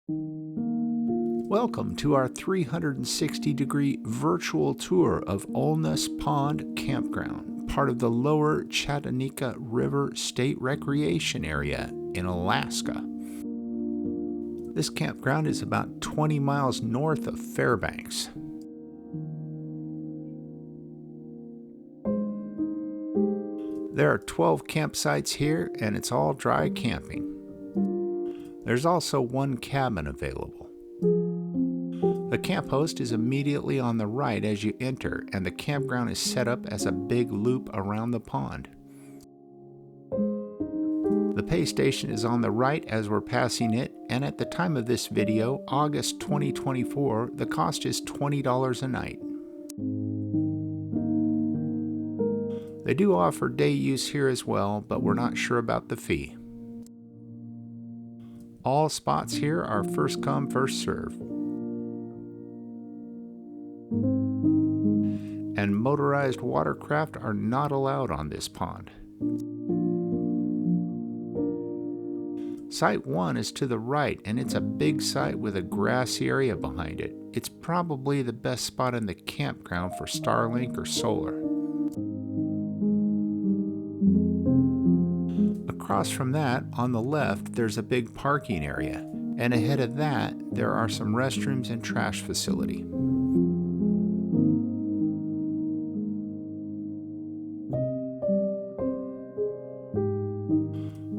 Welcome to our 360-degree virtual tour of Olnes Pond Campground, part of the Lower Chattanooga River State Recreation Area in Alaska. This campground is about 20 miles north of Fairbanks. There are 12 campsites here, and it's all dry camping. There's also one cabin available. The camp host is immediately on the right as you enter, and the campground is set up as a big loop around the pond. The pay station is on the right as we're passing it, and at the time of this video, August 2024, the cost is $20 a night. They do offer day use here as well, but we're not sure about the fee. All spots here are first come, first serve. And motorized watercraft are not allowed on this pond. Site 1 is to the right, and it's a big site with a grassy area behind it. It's probably the best spot in the campground for Starlink or solar. Across from that, on the left, there's a big parking area, and ahead of that, there are some restrooms and trash facility.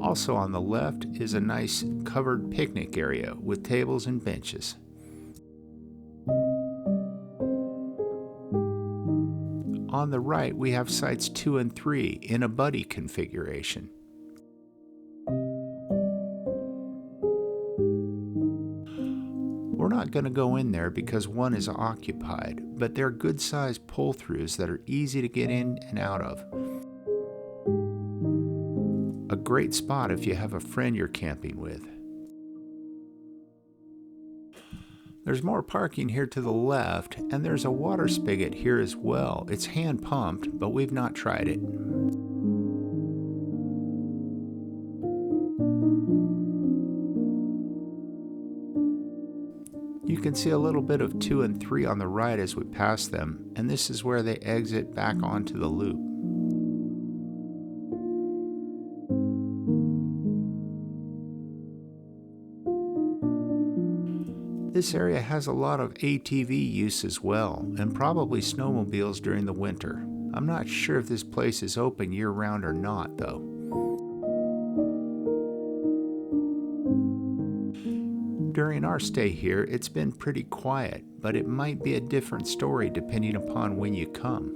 Also on the left is a nice covered picnic area with tables and benches. On the right, we have sites 2 and 3 in a buddy configuration. We're not going to go in there because one is occupied, but they're good-sized pull-throughs that are easy to get in and out of. A great spot if you have a friend you're camping with. There's more parking here to the left, and there's a water spigot here as well. It's hand pumped, but we've not tried it. You can see a little bit of 2 and 3 on the right as we pass them, and this is where they exit back onto the loop. This area has a lot of ATV use as well, and probably snowmobiles during the winter. I'm not sure if this place is open year-round or not, though. During our stay here, it's been pretty quiet, but it might be a different story depending upon when you come.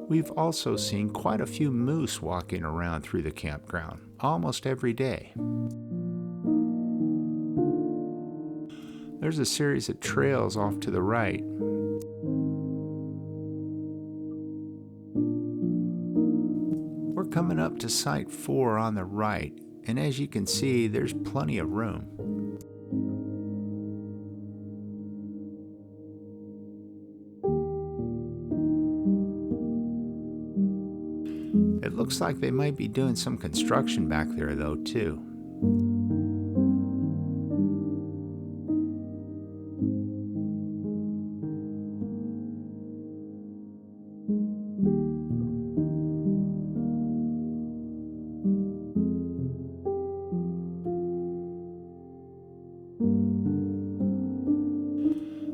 We've also seen quite a few moose walking around through the campground, almost every day. There's a series of trails off to the right. We're coming up to Site 4 on the right, and as you can see, there's plenty of room. It looks like they might be doing some construction back there though, too.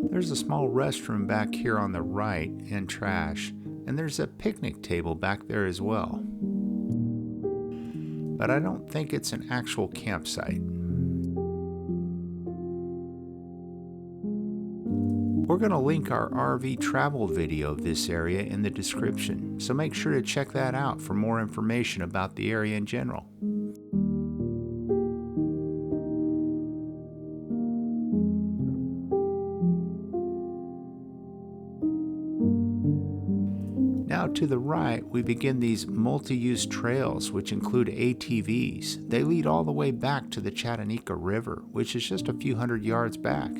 There's a small restroom back here on the right and trash, and there's a picnic table back there as well. But I don't think it's an actual campsite. We're going to link our RV travel video of this area in the description, so make sure to check that out for more information about the area in general. Now to the right, we begin these multi-use trails, which include ATVs. They lead all the way back to the Chattanooga River, which is just a few hundred yards back.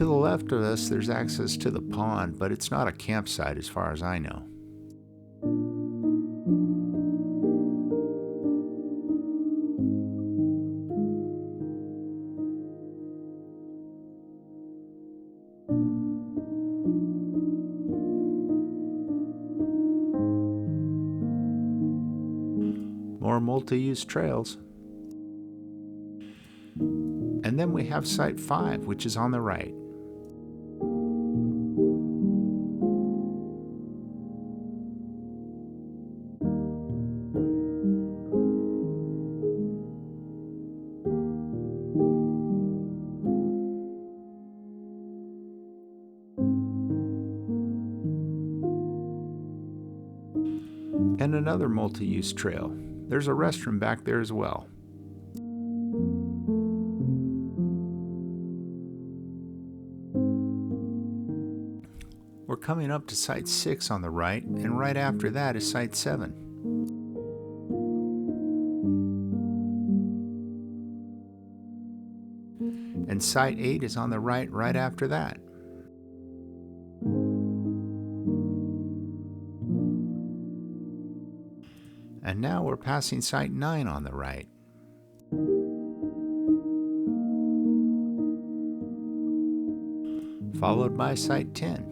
To the left of us, there's access to the pond, but it's not a campsite as far as I know. More multi-use trails. And then we have Site 5, which is on the right. And another multi-use trail. There's a restroom back there as well. We're coming up to Site 6 on the right, and right after that is Site 7. And Site 8 is on the right after that. And now we're passing Site 9 on the right. Followed by Site 10.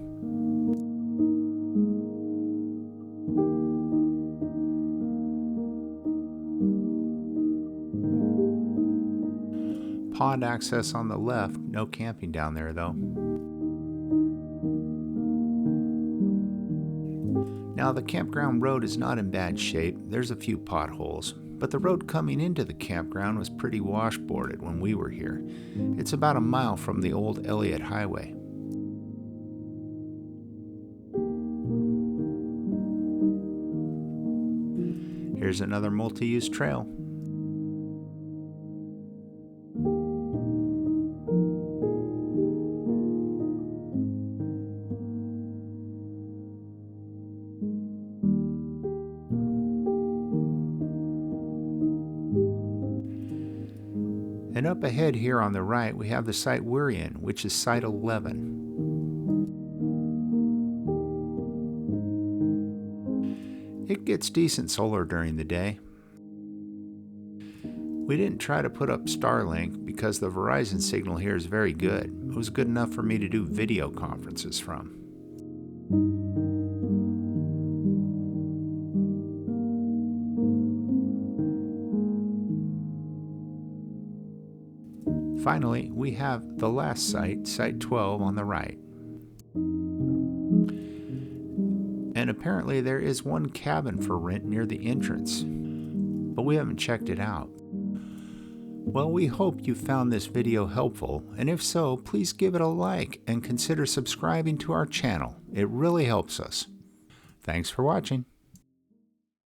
Pond access on the left, no camping down there though. Now the campground road is not in bad shape, there's a few potholes, but the road coming into the campground was pretty washboarded when we were here. It's about a mile from the old Elliott Highway. Here's another multi-use trail. And up ahead here on the right, we have the site we're in, which is Site 11. It gets decent solar during the day. We didn't try to put up Starlink because the Verizon signal here is very good. It was good enough for me to do video conferences from. Finally, we have the last site, Site 12 on the right. And apparently there is one cabin for rent near the entrance, but we haven't checked it out. Well, we hope you found this video helpful, and if so, please give it a like and consider subscribing to our channel. It really helps us. Thanks for watching.